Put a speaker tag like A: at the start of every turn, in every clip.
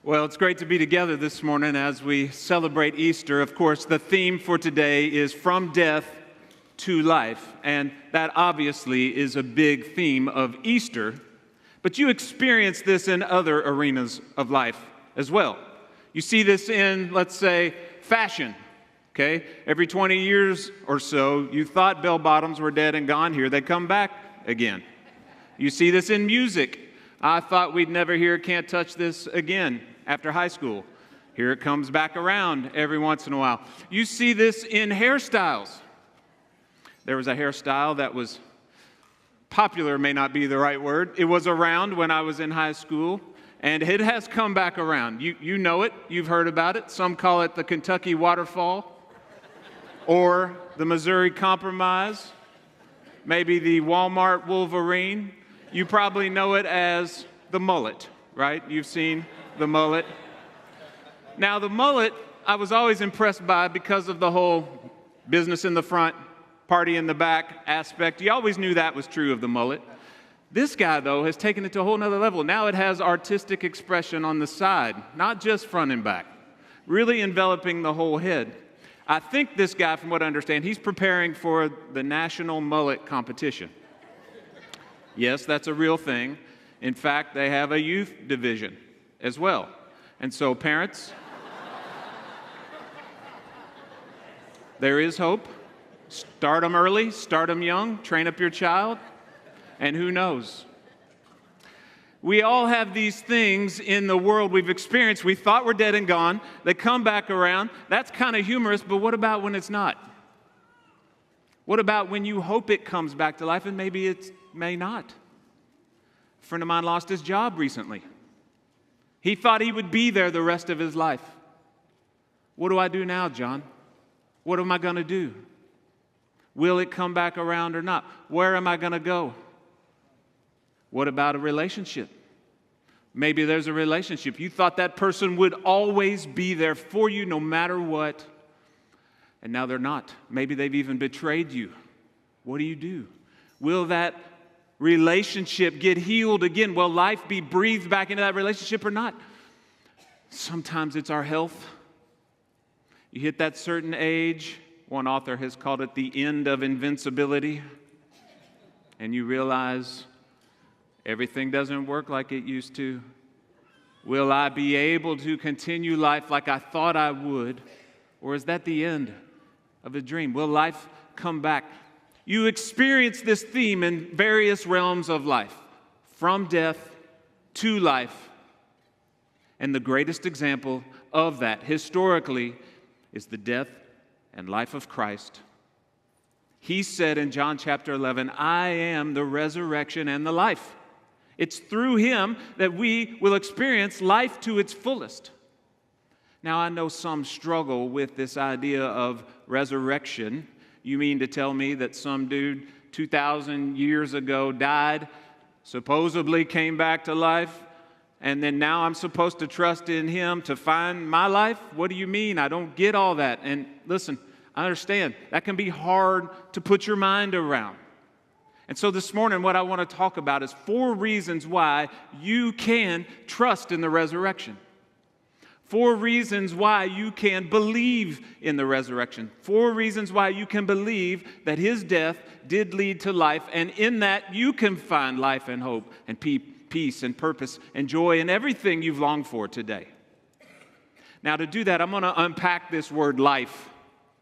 A: Well, it's great to be together this morning as we celebrate Easter. Of course, the theme for today is from death to life, and that obviously is a big theme of Easter, but you experience this in other arenas of life as well. You see this in, let's say, fashion, okay? Every 20 years or so, you thought bell-bottoms were dead and gone. Here they come back again. You see this in music. I thought we'd never hear Can't Touch This again after high school. Here it comes back around every once in a while. You see this in hairstyles. There was a hairstyle that was popular, may not be the right word. It was around when I was in high school, and it has come back around. You know it. You've heard about it. Some call it the Kentucky Waterfall or the Missouri Compromise, maybe the Walmart Wolverine. You probably know it as the mullet, right? You've seen the mullet. Now, the mullet, I was always impressed by because of the whole business in the front, party in the back aspect. You always knew that was true of the mullet. This guy, though, has taken it to a whole nother level. Now it has artistic expression on the side, not just front and back, really enveloping the whole head. I think this guy, from what I understand, he's preparing for the national mullet competition. Yes, that's a real thing. In fact, they have a youth division as well. And so, parents, there is hope. Start them early, start them young, train up your child, and who knows? We all have these things in the world we've experienced. We thought we're dead and gone. They come back around. That's kind of humorous, but what about when it's not? What about when you hope it comes back to life and maybe it may not? A friend of mine lost his job recently. He thought he would be there the rest of his life. What do I do now, John? What am I going to do? Will it come back around or not? Where am I going to go? What about a relationship? Maybe there's a relationship. You thought that person would always be there for you no matter what, and now they're not. Maybe they've even betrayed you. What do? Will that relationship get healed again? Will life be breathed back into that relationship or not? Sometimes it's our health. You hit that certain age. One author has called it the end of invincibility. And you realize everything doesn't work like it used to. Will I be able to continue life like I thought I would? Or is that the end of a dream? Will life come back? You experience this theme in various realms of life, from death to life. And the greatest example of that, historically, is the death and life of Christ. He said in John chapter 11, I am the resurrection and the life. It's through him that we will experience life to its fullest. Now, I know some struggle with this idea of resurrection. You mean to tell me that some dude 2,000 years ago died, supposedly came back to life, and then now I'm supposed to trust in him to find my life? What do you mean? I don't get all that. And listen, I understand that can be hard to put your mind around. And so this morning, what I want to talk about is 4 reasons why you can trust in the resurrection. 4 reasons why you can believe in the resurrection. 4 reasons why you can believe that his death did lead to life, and in that you can find life and hope and peace and purpose and joy and everything you've longed for today. Now, to do that, I'm going to unpack this word life.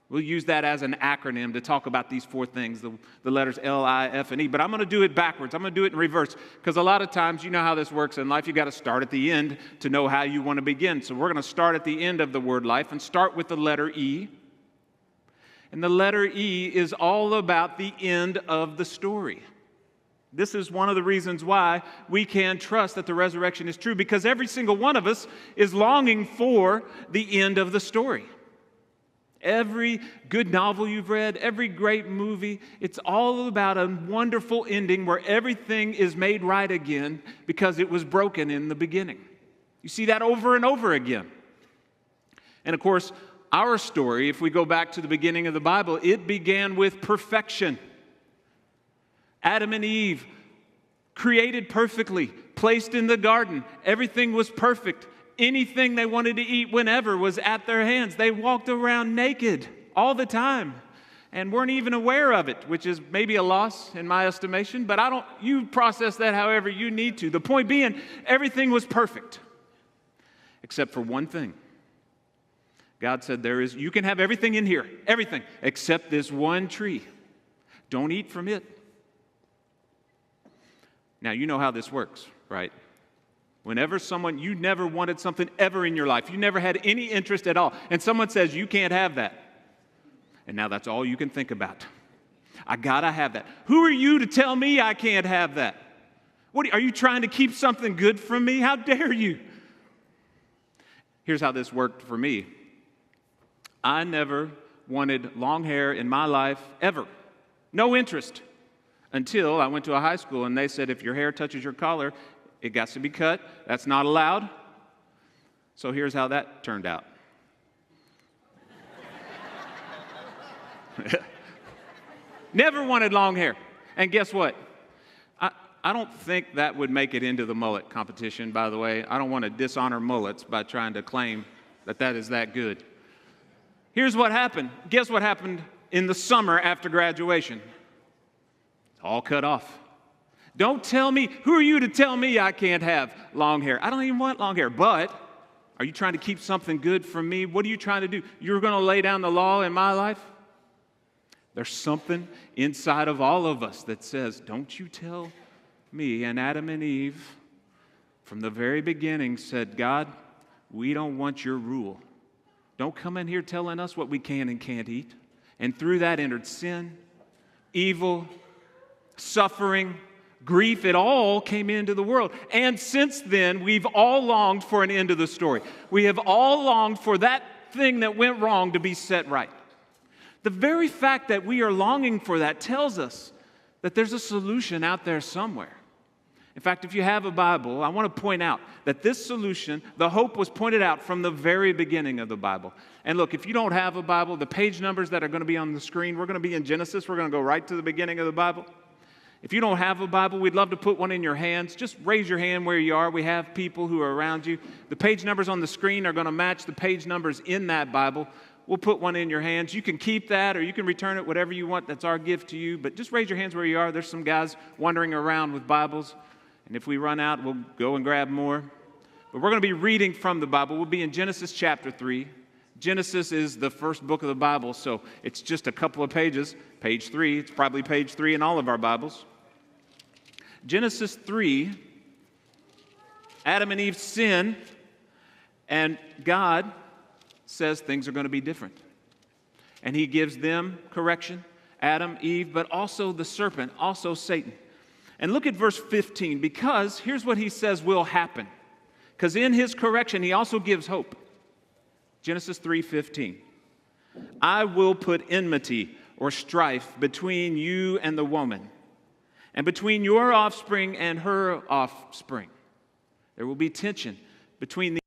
A: We'll use that as an acronym to talk about these 4 things, the letters L, I, F, and E. But I'm going to do it backwards. I'm going to do it in reverse. Because a lot of times, you know how this works in life. You've got to start at the end to know how you want to begin. So we're going to start at the end of the word life and start with the letter E. And the letter E is all about the end of the story. This is one of the reasons why we can trust that the resurrection is true, because every single one of us is longing for the end of the story. Every good novel you've read, every great movie, it's all about a wonderful ending where everything is made right again because it was broken in the beginning. You see that over and over again. And of course, our story, if we go back to the beginning of the Bible, it began with perfection. Adam and Eve, created perfectly, placed in the garden. Everything was perfect. Anything they wanted to eat whenever was at their hands. They walked around naked all the time and weren't even aware of it, which is maybe a loss in my estimation, but you process that however you need to. The point being, everything was perfect, except for one thing. God said, you can have everything in here, everything, except this one tree. Don't eat from it. Now, you know how this works, right? Whenever you never wanted something ever in your life, you never had any interest at all, and someone says, you can't have that. And now that's all you can think about. I gotta have that. Who are you to tell me I can't have that? Are you trying to keep something good from me? How dare you? Here's how this worked for me. I never wanted long hair in my life, ever. No interest. Until I went to a high school and they said, if your hair touches your collar, it got to be cut. That's not allowed. So here's how that turned out. Never wanted long hair. And guess what? I don't think that would make it into the mullet competition, by the way. I don't want to dishonor mullets by trying to claim that is that good. Here's what happened. Guess what happened in the summer after graduation? All cut off. Don't tell me, who are you to tell me I can't have long hair? I don't even want long hair, but are you trying to keep something good from me? What are you trying to do? You're going to lay down the law in my life? There's something inside of all of us that says, don't you tell me. And Adam and Eve, from the very beginning, said, God, we don't want your rule. Don't come in here telling us what we can and can't eat. And through that entered sin, evil, suffering, grief. It all came into the world. And since then, we've all longed for an end of the story. We have all longed for that thing that went wrong to be set right. The very fact that we are longing for that tells us that there's a solution out there somewhere. In fact, if you have a Bible, I want to point out that this solution, the hope, was pointed out from the very beginning of the Bible. And look, if you don't have a Bible, the page numbers that are going to be on the screen, we're going to be in Genesis. We're going to go right to the beginning of the Bible. If you don't have a Bible, we'd love to put one in your hands. Just raise your hand where you are. We have people who are around you. The page numbers on the screen are going to match the page numbers in that Bible. We'll put one in your hands. You can keep that or you can return it, whatever you want. That's our gift to you. But just raise your hands where you are. There's some guys wandering around with Bibles. And if we run out, we'll go and grab more. But we're going to be reading from the Bible. We'll be in Genesis chapter 3. Genesis is the first book of the Bible, so it's just a couple of pages. Page 3. It's probably page 3 in all of our Bibles. Genesis 3, Adam and Eve sin, and God says things are going to be different. And he gives them correction, Adam, Eve, but also the serpent, also Satan. And look at verse 15, because here's what he says will happen. Because in his correction, he also gives hope. Genesis 3:15. I will put enmity or strife between you and the woman, and between your offspring and her offspring. There will be tension between the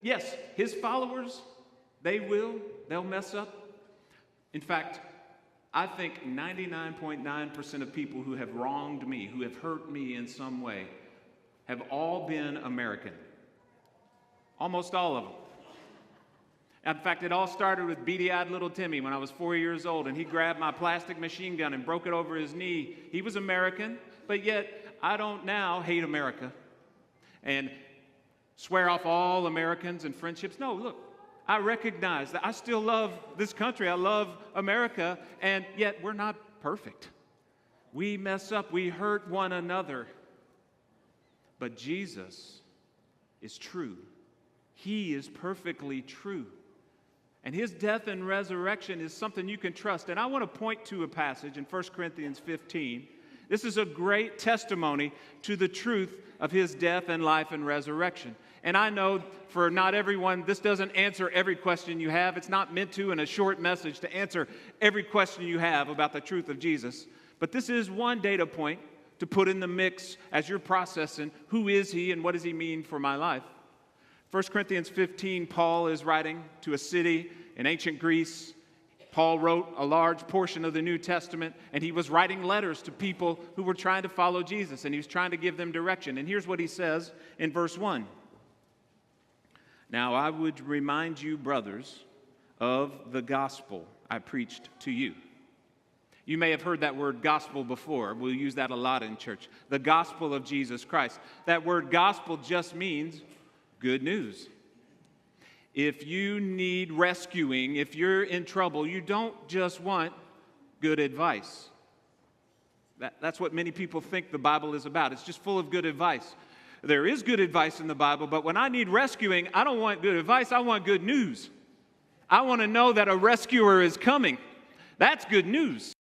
A: Yes, his followers, they'll mess up. In fact, I think 99.9% of people who have wronged me, who have hurt me in some way, have all been American. Almost all of them. In fact, it all started with beady-eyed little Timmy when I was 4 years old, and he grabbed my plastic machine gun and broke it over his knee. He was American, but yet I don't now hate America and swear off all Americans and friendships. No, look, I recognize that I still love this country. I love America, and yet we're not perfect. We mess up. We hurt one another. But Jesus is true. He is perfectly true. And his death and resurrection is something you can trust. And I want to point to a passage in 1 Corinthians 15. This is a great testimony to the truth of his death and life and resurrection. And I know for not everyone, this doesn't answer every question you have. It's not meant to, in a short message, to answer every question you have about the truth of Jesus. But this is one data point to put in the mix as you're processing who is he and what does he mean for my life. 1 Corinthians 15, Paul is writing to a city in ancient Greece. Paul wrote a large portion of the New Testament, and he was writing letters to people who were trying to follow Jesus, and he was trying to give them direction. And here's what he says in verse 1. Now I would remind you, brothers, of the gospel I preached to you. You may have heard that word gospel before. We'll use that a lot in church. The gospel of Jesus Christ. That word gospel just means good news. If you need rescuing, if you're in trouble, you don't just want good advice. That's what many people think the Bible is about. It's just full of good advice. There is good advice in the Bible, but when I need rescuing, I don't want good advice. I want good news. I want to know that a rescuer is coming. That's good news.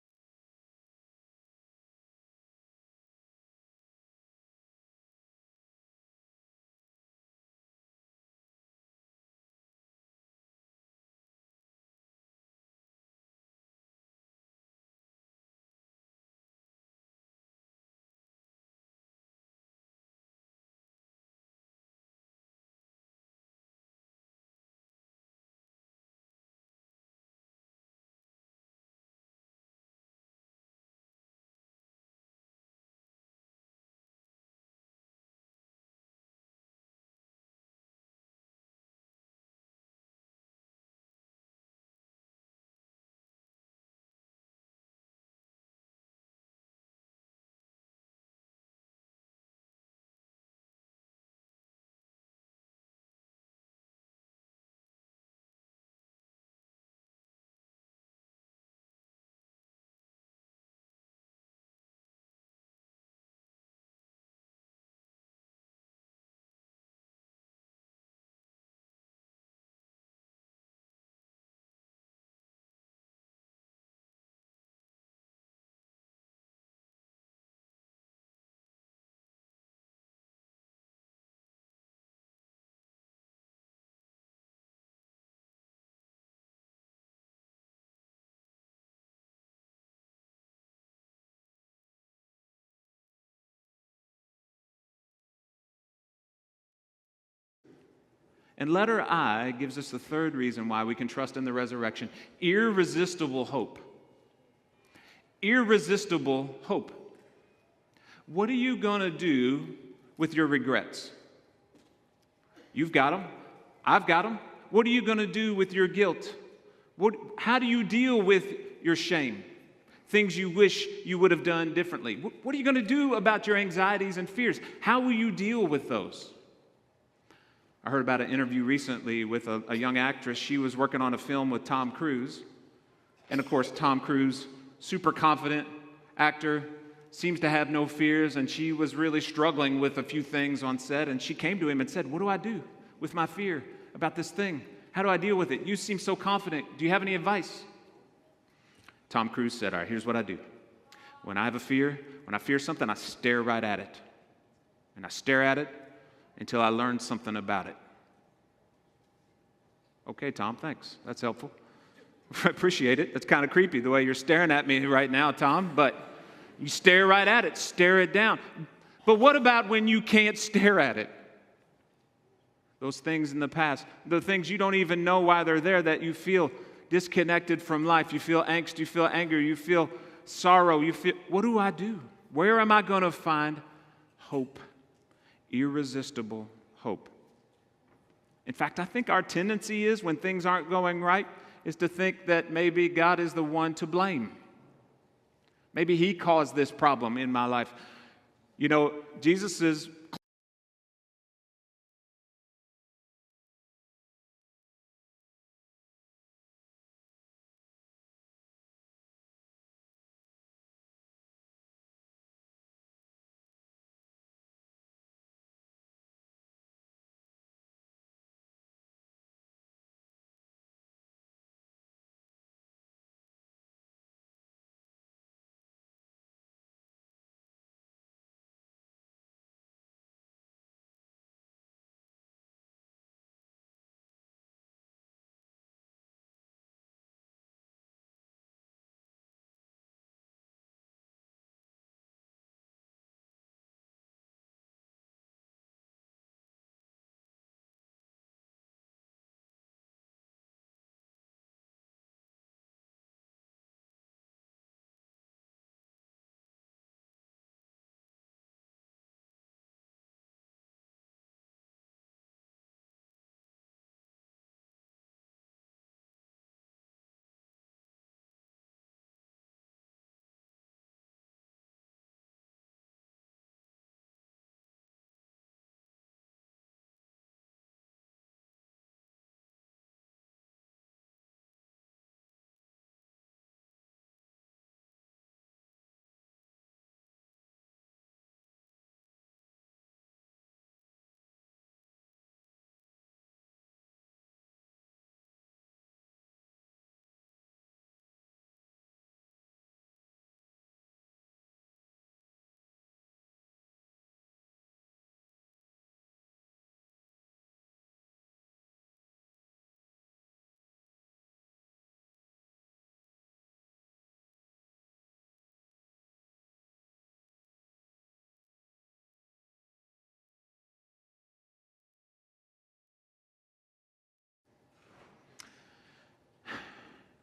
A: And letter I gives us the third reason why we can trust in the resurrection. Irresistible hope. Irresistible hope. What are you going to do with your regrets? You've got them. I've got them. What are you going to do with your guilt? How do you deal with your shame? Things you wish you would have done differently. What are you going to do about your anxieties and fears? How will you deal with those? I heard about an interview recently with a young actress. She was working on a film with Tom Cruise. And of course, Tom Cruise, super confident actor, seems to have no fears. And she was really struggling with a few things on set. And she came to him and said, "What do I do with my fear about this thing? How do I deal with it? You seem so confident. Do you have any advice?" Tom Cruise said, "All right, here's what I do. When I have a fear, when I fear something, I stare right at it. And I stare at it until I learn something about it." Okay, Tom, thanks. That's helpful. I appreciate it. That's kind of creepy the way you're staring at me right now, Tom, but you stare right at it, stare it down. But what about when you can't stare at it? those things in the past, the things you don't even know why they're there, that you feel disconnected from life. You feel angst, you feel anger, you feel sorrow, you feel, what do I do? Where am I going to find hope? Irresistible hope. In fact, I think our tendency is, when things aren't going right, is to think that maybe God is the one to blame. Maybe He caused this problem in my life. You know, Jesus is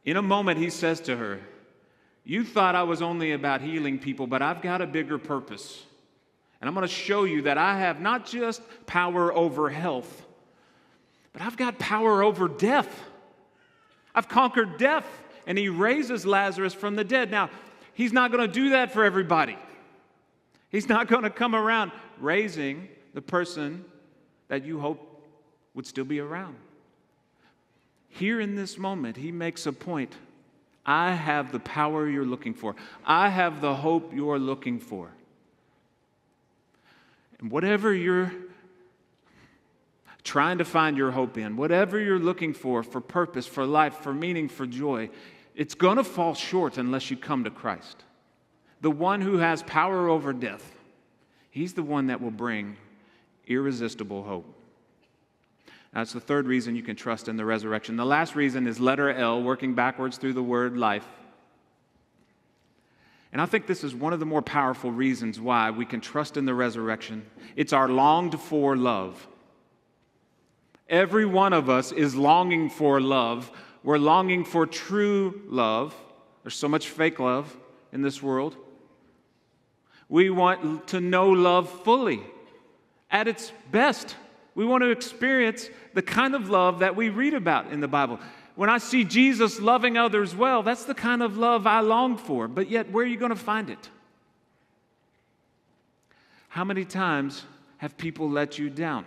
A: in a moment, He says to her, you thought I was only about healing people, but I've got a bigger purpose. And I'm going to show you that I have not just power over health, but I've got power over death. I've conquered death. And He raises Lazarus from the dead. Now, He's not going to do that for everybody. He's not going to come around raising the person that you hope would still be around. Here in this moment, He makes a point. I have the power you're looking for. I have the hope you're looking for. And whatever you're trying to find your hope in, whatever you're looking for purpose, for life, for meaning, for joy, it's going to fall short unless you come to Christ. The one who has power over death, He's the one that will bring irresistible hope. That's the third reason you can trust in the resurrection. The last reason is letter L, working backwards through the word life. And I think this is one of the more powerful reasons why we can trust in the resurrection. It's our longed-for love. Every one of us is longing for love. We're longing for true love. There's so much fake love in this world. We want to know love fully, at its best. We want to experience the kind of love that we read about in the Bible. When I see Jesus loving others well, that's the kind of love I long for. But yet, where are you going to find it? How many times have people let you down?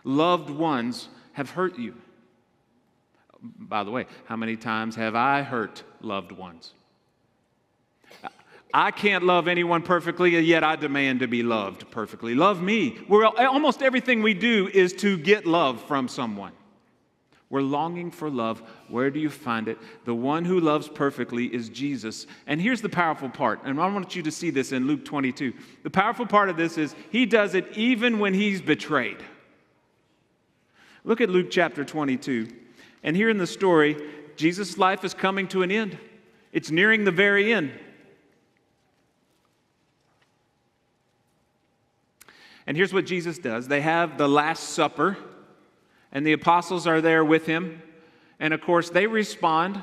A: Loved ones have hurt you. By the way, how many times have I hurt loved ones? I can't love anyone perfectly, and yet I demand to be loved perfectly. Love me. Almost everything we do is to get love from someone. We're longing for love. Where do you find it? The one who loves perfectly is Jesus. And here's the powerful part, and I want you to see this in Luke 22. The powerful part of this is He does it even when He's betrayed. Look at Luke chapter 22. And here in the story, Jesus' life is coming to an end. It's nearing the very end. And here's what Jesus does. They have the Last Supper. And the apostles are there with him. And of course, they respond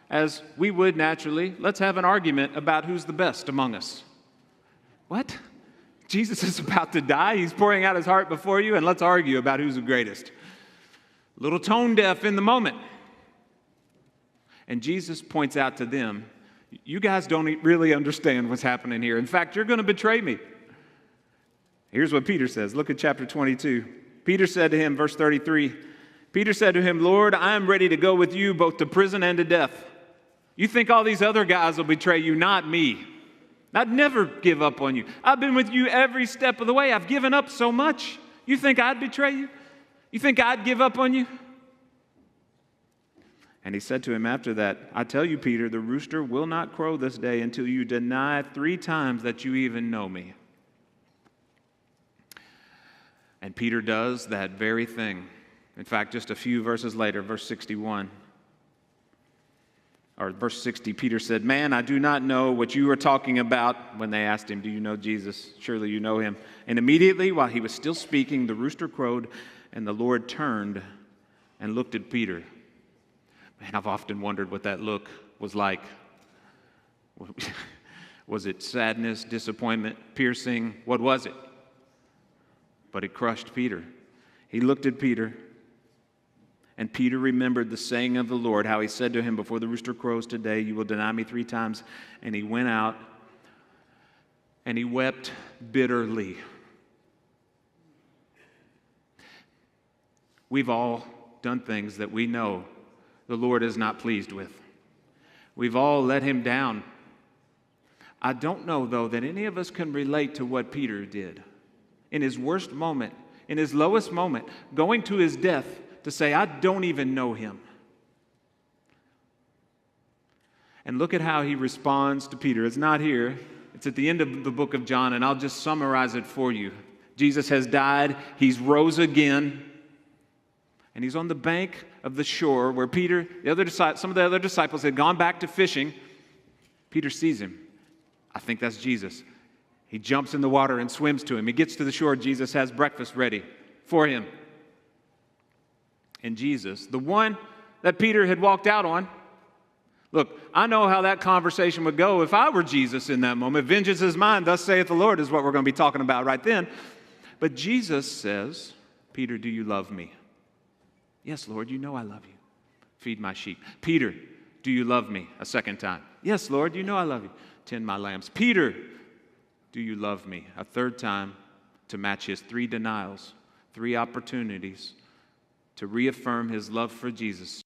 A: as we would naturally. Let's have an argument about who's the best among us. What? Jesus is about to die. He's pouring out his heart before you, and let's argue about who's the greatest. A little tone deaf in the moment. And Jesus points out to them, you guys don't really understand what's happening here. In fact, you're going to betray me. Here's what Peter says. Look at chapter 22. Peter said to him, verse 33, Peter said to him, Lord, I am ready to go with you both to prison and to death. You think all these other guys will betray you, not me. I'd never give up on you. I've been with you every step of the way. I've given up so much. You think I'd betray you? You think I'd give up on you? And he said to him after that, I tell you, Peter, the rooster will not crow this day until you deny 3 times that you even know me. And Peter does that very thing. In fact, just a few verses later, verse 61, or verse 60, Peter said, Man, I do not know what you are talking about. When they asked him, do you know Jesus? Surely you know him. And immediately, while he was still speaking, the rooster crowed, and the Lord turned and looked at Peter. Man, I've often wondered what that look was like. Was it sadness, disappointment, piercing? What was it? But it crushed Peter. He looked at Peter, and Peter remembered the saying of the Lord, how he said to him, before the rooster crows today, you will deny me 3 times. And he went out, and he wept bitterly. We've all done things that we know the Lord is not pleased with. We've all let him down. I don't know, though, that any of us can relate to what Peter did. In his worst moment, in his lowest moment, going to his death to say, I don't even know him. And look at how he responds to Peter. It's not here. It's at the end of the book of John, and I'll just summarize it for you. Jesus has died. He's rose again. And he's on the bank of the shore where Peter, some of the other disciples had gone back to fishing. Peter sees him. I think that's Jesus. He jumps in the water and swims to him. He gets to the shore. Jesus has breakfast ready for him. And Jesus, the one that Peter had walked out on, look, I know how that conversation would go if I were Jesus in that moment. Vengeance is mine, thus saith the Lord, is what we're going to be talking about right then. But Jesus says, Peter, do you love me? Yes, Lord, you know I love you. Feed my sheep. Peter, do you love me? A second time. Yes, Lord, you know I love you. Tend my lambs. Peter, do you love me? A third time, to match his 3 denials, 3 opportunities to reaffirm his love for Jesus.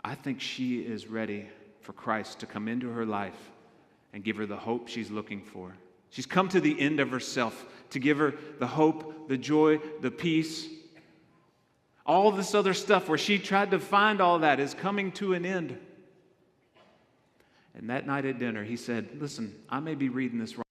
A: I think she is ready for Christ to come into her life and give her the hope she's looking for. She's come to the end of herself to give her the hope, the joy, the peace. All this other stuff where she tried to find all that is coming to an end. And that night at dinner, he said, listen, I may be reading this wrong.